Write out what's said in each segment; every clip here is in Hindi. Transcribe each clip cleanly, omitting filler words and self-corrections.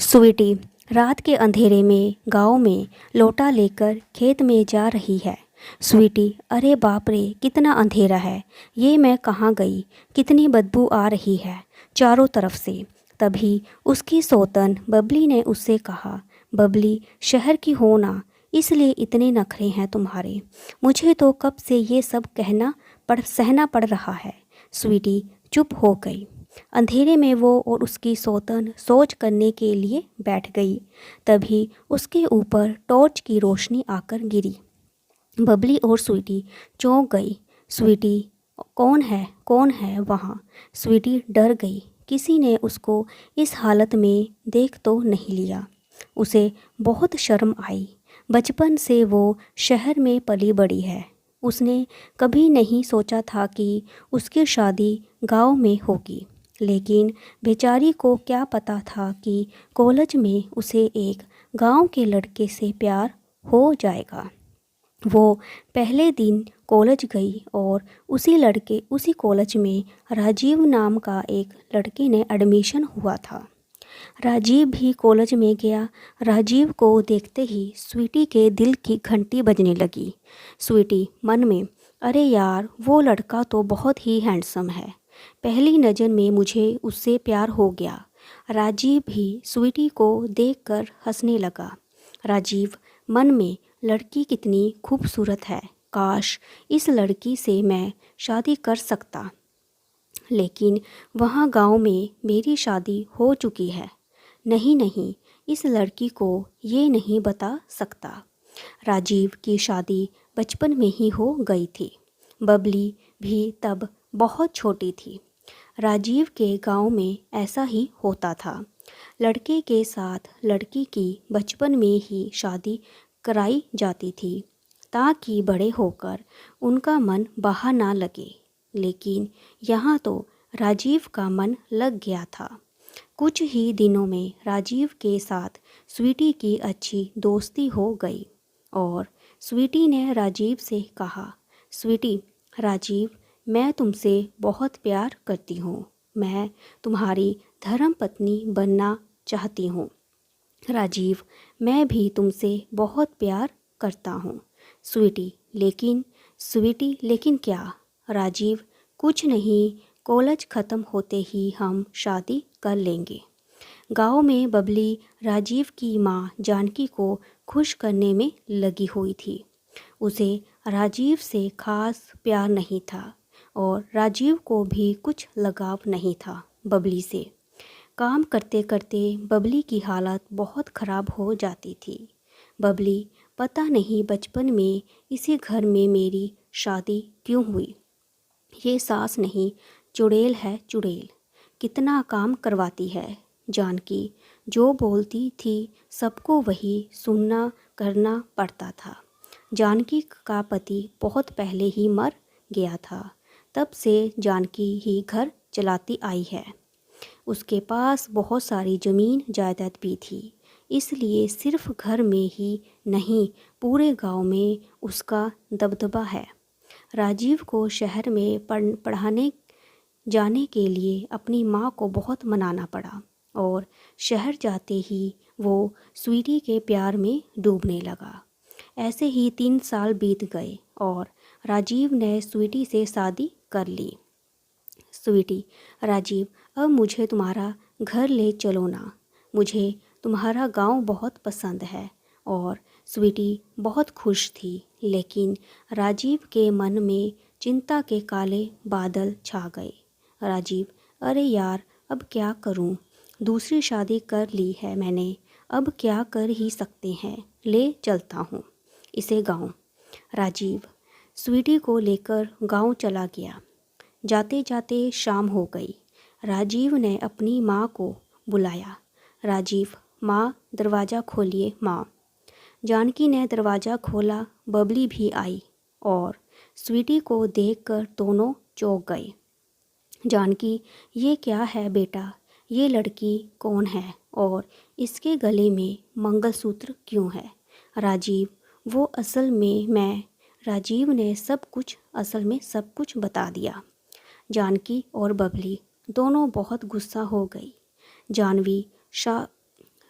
स्वीटी रात के अंधेरे में गांव में लोटा लेकर खेत में जा रही है। स्वीटी, अरे बाप रे, कितना अंधेरा है। ये मैं कहाँ गई। कितनी बदबू आ रही है चारों तरफ से। तभी उसकी सौतन बबली ने उससे कहा, बबली, शहर की हो ना, इसलिए इतने नखरे हैं तुम्हारे। मुझे तो कब से ये सब सहना पड़ रहा है। स्वीटी चुप हो गई। अंधेरे में वो और उसकी सौतन सोच करने के लिए बैठ गई। तभी उसके ऊपर टॉर्च की रोशनी आकर गिरी। बबली और स्वीटी चौंक गई। स्वीटी, कौन है वहाँ। स्वीटी डर गई। किसी ने उसको इस हालत में देख तो नहीं लिया। उसे बहुत शर्म आई। बचपन से वो शहर में पली बड़ी है। उसने कभी नहीं सोचा था कि उसकी शादी गांव में होगी। लेकिन बेचारी को क्या पता था कि कॉलेज में उसे एक गांव के लड़के से प्यार हो जाएगा। वो पहले दिन कॉलेज गई और उसी कॉलेज में राजीव नाम का एक लड़के ने एडमिशन हुआ था। राजीव भी कॉलेज में गया। राजीव को देखते ही स्वीटी के दिल की घंटी बजने लगी। स्वीटी मन में, अरे यार, वो लड़का तो बहुत ही हैंडसम है। पहली नज़र में मुझे उससे प्यार हो गया। राजीव भी स्वीटी को देखकर हंसने लगा। राजीव मन में, लड़की कितनी खूबसूरत है। काश इस लड़की से मैं शादी कर सकता। लेकिन वहाँ गांव में मेरी शादी हो चुकी है। नहीं, इस लड़की को ये नहीं बता सकता। राजीव की शादी बचपन में ही हो गई थी। बबली भी तब बहुत छोटी थी। राजीव के गांव में ऐसा ही होता था। लड़के के साथ लड़की की बचपन में ही शादी कराई जाती थी ताकि बड़े होकर उनका मन बाहर ना लगे। लेकिन यहाँ तो राजीव का मन लग गया था। कुछ ही दिनों में राजीव के साथ स्वीटी की अच्छी दोस्ती हो गई और स्वीटी ने राजीव से कहा, स्वीटी, राजीव, मैं तुमसे बहुत प्यार करती हूँ। मैं तुम्हारी धर्मपत्नी बनना चाहती हूँ। राजीव, मैं भी तुमसे बहुत प्यार करता हूँ। स्वीटी, लेकिन क्या। राजीव, कुछ नहीं, कॉलेज ख़त्म होते ही हम शादी कर लेंगे। गांव में बबली राजीव की माँ जानकी को खुश करने में लगी हुई थी। उसे राजीव से खास प्यार नहीं था और राजीव को भी कुछ लगाव नहीं था बबली से। काम करते करते बबली की हालत बहुत ख़राब हो जाती थी। बबली, पता नहीं बचपन में इसी घर में मेरी शादी क्यों हुई। ये सास नहीं, चुड़ैल है चुड़ैल। कितना काम करवाती है। जानकी जो बोलती थी सबको वही सुनना करना पड़ता था। जानकी का पति बहुत पहले ही मर गया था। तब से जानकी ही घर चलाती आई है। उसके पास बहुत सारी ज़मीन जायदाद भी थी। इसलिए सिर्फ घर में ही नहीं, पूरे गांव में उसका दबदबा है। राजीव को शहर में पढ़ाने जाने के लिए अपनी माँ को बहुत मनाना पड़ा और शहर जाते ही वो स्वीटी के प्यार में डूबने लगा। ऐसे ही 3 साल बीत गए और राजीव ने स्वीटी से शादी कर ली। स्वीटी, राजीव, अब मुझे तुम्हारा घर ले चलो ना। मुझे तुम्हारा गांव बहुत पसंद है। और स्वीटी बहुत खुश थी। लेकिन राजीव के मन में चिंता के काले बादल छा गए। राजीव, अरे यार, अब क्या करूं। दूसरी शादी कर ली है मैंने। अब क्या कर ही सकते हैं। ले चलता हूं इसे गांव। राजीव स्वीटी को लेकर गांव चला गया। जाते जाते शाम हो गई। राजीव ने अपनी माँ को बुलाया। राजीव, माँ, दरवाज़ा खोलिए माँ। जानकी ने दरवाज़ा खोला। बबली भी आई और स्वीटी को देखकर दोनों चौंक गए। जानकी, ये क्या है बेटा। ये लड़की कौन है और इसके गले में मंगलसूत्र क्यों है। राजीव, वो असल में मैं। राजीव ने असल में सब कुछ बता दिया। जानकी और बबली दोनों बहुत गुस्सा हो गई।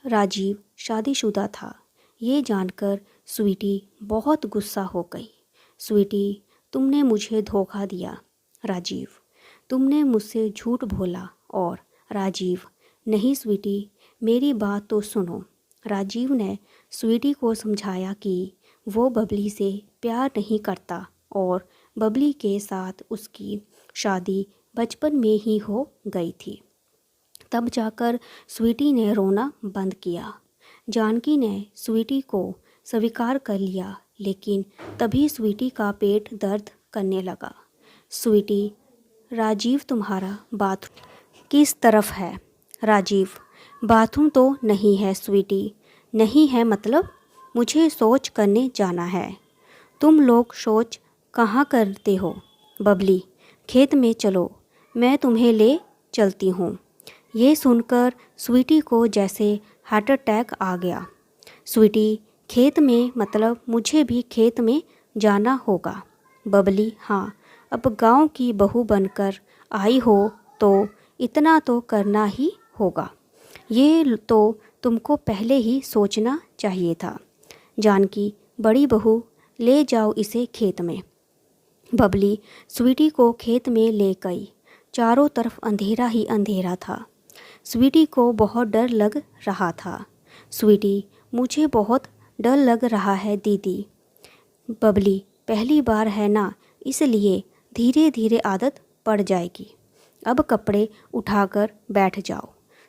राजीव शादीशुदा था। ये जानकर स्वीटी बहुत गुस्सा हो गई। स्वीटी, तुमने मुझे धोखा दिया। राजीव, तुमने मुझसे झूठ बोला। और राजीव, नहीं स्वीटी, मेरी बात तो सुनो। राजीव ने स्वीटी को समझाया कि वो बबली से प्यार नहीं करता और बबली के साथ उसकी शादी बचपन में ही हो गई थी। तब जाकर स्वीटी ने रोना बंद किया। जानकी ने स्वीटी को स्वीकार कर लिया, लेकिन तभी स्वीटी का पेट दर्द करने लगा। स्वीटी, राजीव तुम्हारा बाथरूम किस तरफ है? राजीव, बाथरूम तो नहीं है स्वीटी। नहीं है मतलब? मुझे शौच करने जाना है। तुम लोग शौच कहाँ करते हो? बबली, खेत में चलो, मैं तुम्हें ले चलती हूँ। ये सुनकर स्वीटी को जैसे हार्ट अटैक आ गया। स्वीटी, खेत में मतलब मुझे भी खेत में जाना होगा। बबली, हाँ, अब गांव की बहू बनकर आई हो तो इतना तो करना ही होगा। ये तो तुमको पहले ही सोचना चाहिए था। जानकी, बड़ी बहू, ले जाओ इसे खेत में। बबली स्वीटी को खेत में ले गई। चारों तरफ अंधेरा ही अंधेरा था। स्वीटी को बहुत डर लग रहा था। स्वीटी, मुझे बहुत डर लग रहा है दीदी। बबली, पहली बार है ना, इसलिए धीरे धीरे आदत पड़ जाएगी। अब कपड़े उठाकर बैठ जाओ।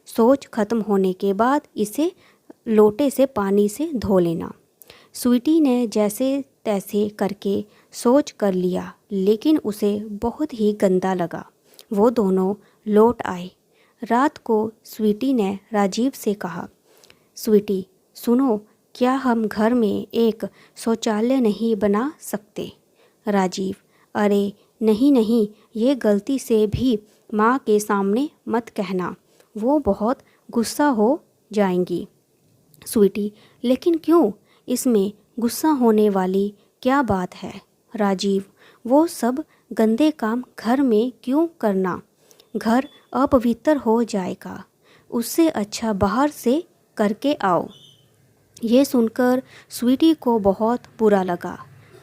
शौच खत्म होने के बाद इसे लोटे से पानी से धो लेना। स्वीटी ने जैसे तैसे करके शौच कर लिया, लेकिन उसे बहुत ही गंदा लगा। वो दोनों लौट आए। रात को स्वीटी ने राजीव से कहा, स्वीटी सुनो, क्या हम घर में एक शौचालय नहीं बना सकते? राजीव, अरे नहीं नहीं, ये गलती से भी माँ के सामने मत कहना, वो बहुत गुस्सा हो जाएंगी। स्वीटी, लेकिन क्यों? इसमें गुस्सा होने वाली क्या बात है? राजीव, वो सब गंदे काम घर में क्यों करना? घर अपवित्र हो जाएगा। उससे अच्छा बाहर से करके आओ। ये सुनकर स्वीटी को बहुत बुरा लगा।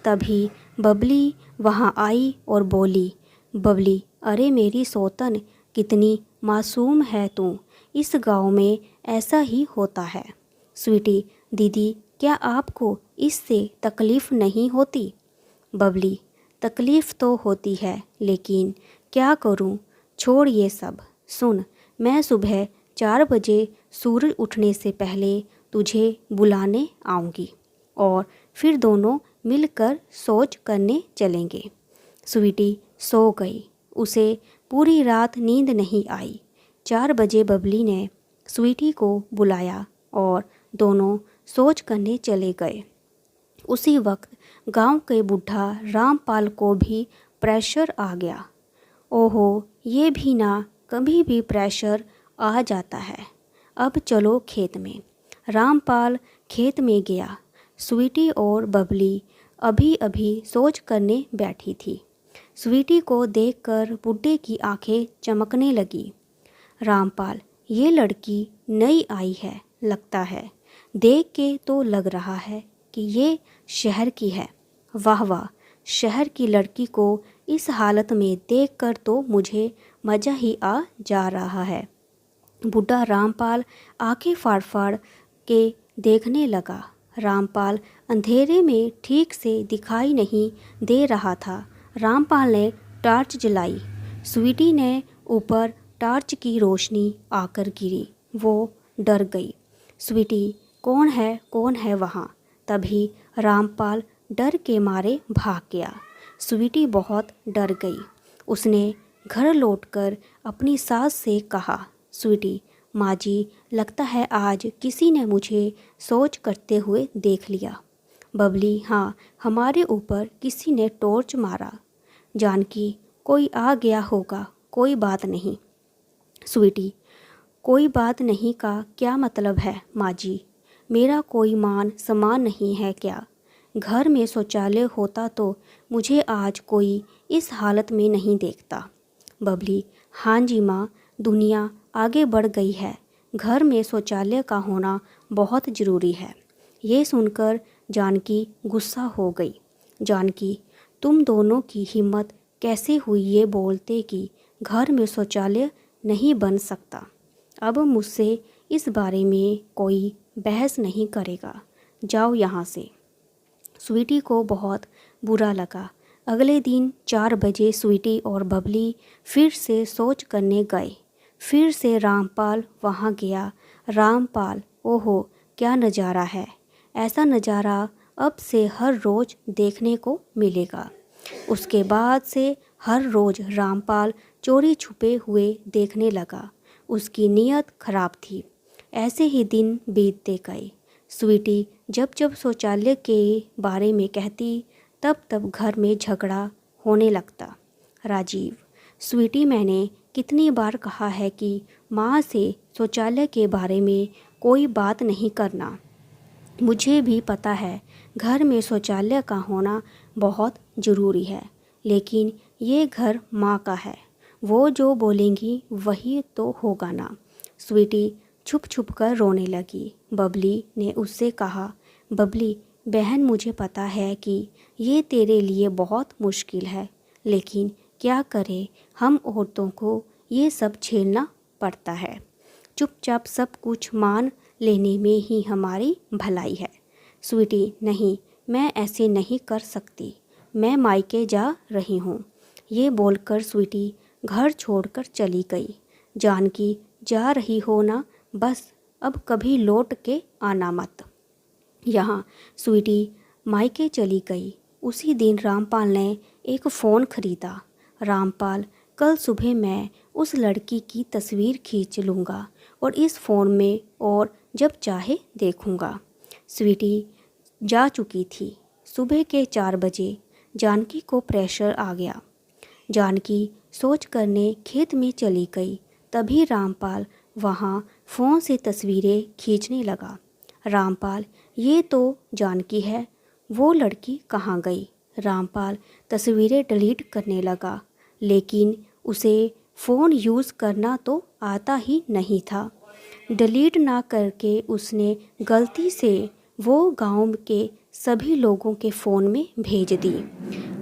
तभी बबली वहाँ आई और बोली, बबली, अरे मेरी सौतन, कितनी मासूम है तू। इस गांव में ऐसा ही होता है। स्वीटी, दीदी, क्या आपको इससे तकलीफ़ नहीं होती? बबली, तकलीफ़ तो होती है, लेकिन क्या करूं? छोड़ ये सब। सुन, मैं सुबह 4 बजे सूरज उठने से पहले तुझे बुलाने आऊँगी और फिर दोनों मिलकर शौच करने चलेंगे। स्वीटी सो गई। उसे पूरी रात नींद नहीं आई। 4 बजे बबली ने स्वीटी को बुलाया और दोनों शौच करने चले गए। उसी वक्त गांव के बूढ़ा रामपाल को भी प्रेशर आ गया। ओहो, ये भी ना, कभी भी प्रेशर आ जाता है। अब चलो खेत में। रामपाल खेत में गया। स्वीटी और बबली अभी अभी शौच करने बैठी थी। स्वीटी को देखकर बुड्ढे की आंखें चमकने लगी। रामपाल, ये लड़की नई आई है लगता है। देख के तो लग रहा है कि ये शहर की है। वाह वाह, शहर की लड़की को इस हालत में देखकर तो मुझे मज़ा ही आ जा रहा है। बूढ़ा रामपाल आंखें फाड़ फाड़ के देखने लगा। रामपाल अंधेरे में ठीक से दिखाई नहीं दे रहा था। रामपाल ने टॉर्च जलाई। स्वीटी ने ऊपर टॉर्च की रोशनी आकर गिरी। वो डर गई। स्वीटी, कौन है वहाँ? तभी रामपाल डर के मारे भाग गया। स्वीटी बहुत डर गई। उसने घर लौटकर अपनी सास से कहा, स्वीटी, माँ जी, लगता है आज किसी ने मुझे शौच करते हुए देख लिया। बबली, हाँ, हमारे ऊपर किसी ने टॉर्च मारा। जानकी, कोई आ गया होगा, कोई बात नहीं। स्वीटी, कोई बात नहीं का क्या मतलब है माँ जी? मेरा कोई मान सम्मान नहीं है क्या? घर में शौचालय होता तो मुझे आज कोई इस हालत में नहीं देखता। बबली, हाँ जी माँ, दुनिया आगे बढ़ गई है। घर में शौचालय का होना बहुत ज़रूरी है। ये सुनकर जानकी गुस्सा हो गई। जानकी, तुम दोनों की हिम्मत कैसे हुई ये बोलते कि घर में शौचालय नहीं बन सकता। अब मुझसे इस बारे में कोई बहस नहीं करेगा, जाओ यहाँ से। स्वीटी को बहुत बुरा लगा। अगले दिन 4 बजे स्वीटी और बबली फिर से शौच करने गए। फिर से रामपाल वहाँ गया। रामपाल, ओहो क्या नज़ारा है! ऐसा नज़ारा अब से हर रोज़ देखने को मिलेगा। उसके बाद से हर रोज़ रामपाल चोरी छुपे हुए देखने लगा। उसकी नीयत खराब थी। ऐसे ही दिन बीतते गए। स्वीटी जब जब शौचालय के बारे में कहती तब तब घर में झगड़ा होने लगता। राजीव, स्वीटी, मैंने कितनी बार कहा है कि माँ से शौचालय के बारे में कोई बात नहीं करना। मुझे भी पता है घर में शौचालय का होना बहुत ज़रूरी है, लेकिन ये घर माँ का है। वो जो बोलेंगी वही तो होगा ना। स्वीटी छुप छुप कर रोने लगी। बबली ने उससे कहा, बबली बहन, मुझे पता है कि ये तेरे लिए बहुत मुश्किल है, लेकिन क्या करें, हम औरतों को ये सब झेलना पड़ता है। चुपचाप सब कुछ मान लेने में ही हमारी भलाई है। स्वीटी, नहीं, मैं ऐसे नहीं कर सकती। मैं मायके जा रही हूँ। ये बोलकर स्वीटी घर छोड़कर चली गई। जानकी, जा रही हो ना, बस अब कभी लौट के आना मत। यहाँ स्वीटी मायके चली गई। उसी दिन रामपाल ने एक फ़ोन खरीदा। रामपाल, कल सुबह मैं उस लड़की की तस्वीर खींच लूँगा और इस फ़ोन में और जब चाहे देखूँगा। स्वीटी जा चुकी थी। सुबह के 4 बजे जानकी को प्रेशर आ गया। जानकी सोच करने खेत में चली गई। तभी रामपाल वहाँ फ़ोन से तस्वीरें खींचने लगा। रामपाल, ये तो जानकी है, वो लड़की कहाँ गई? रामपाल तस्वीरें डिलीट करने लगा, लेकिन उसे फ़ोन यूज़ करना तो आता ही नहीं था। डिलीट ना करके उसने गलती से वो गांव के सभी लोगों के फ़ोन में भेज दी।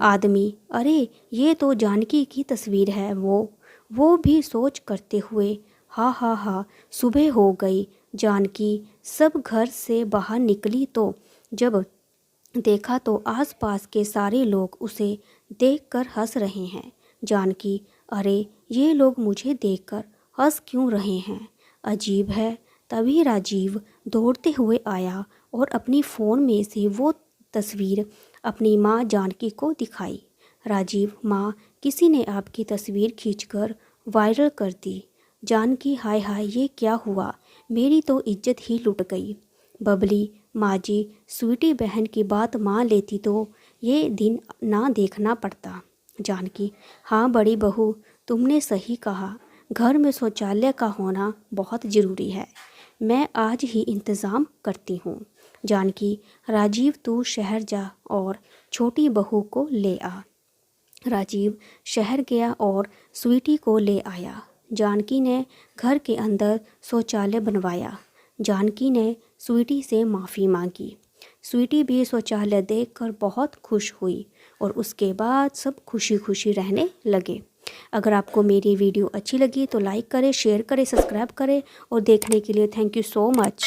आदमी, अरे ये तो जानकी की तस्वीर है। वो भी सोच करते हुए, हा हा हा, सुबह हो गई। जानकी सब घर से बाहर निकली तो जब देखा तो आसपास के सारे लोग उसे देखकर हंस रहे हैं। जानकी, अरे ये लोग मुझे देखकर हंस क्यों रहे हैं? अजीब है। तभी राजीव दौड़ते हुए आया और अपनी फ़ोन में से वो तस्वीर अपनी माँ जानकी को दिखाई। राजीव, माँ, किसी ने आपकी तस्वीर खींचकर वायरल कर दी। जानकी, हाय हाय, ये क्या हुआ? मेरी तो इज्जत ही लुट गई। बबली, माँ जी, स्वीटी बहन की बात मान लेती तो ये दिन ना देखना पड़ता। जानकी, हाँ बड़ी बहू, तुमने सही कहा। घर में शौचालय का होना बहुत ज़रूरी है। मैं आज ही इंतज़ाम करती हूँ। जानकी, राजीव तू शहर जा और छोटी बहू को ले आ। राजीव शहर गया और स्वीटी को ले आया। जानकी ने घर के अंदर शौचालय बनवाया। जानकी ने स्वीटी से माफ़ी मांगी। स्वीटी भी शौचालय देखकर बहुत खुश हुई और उसके बाद सब खुशी खुशी रहने लगे। अगर आपको मेरी वीडियो अच्छी लगी तो लाइक करें, शेयर करें, सब्सक्राइब करें और देखने के लिए थैंक यू सो मच।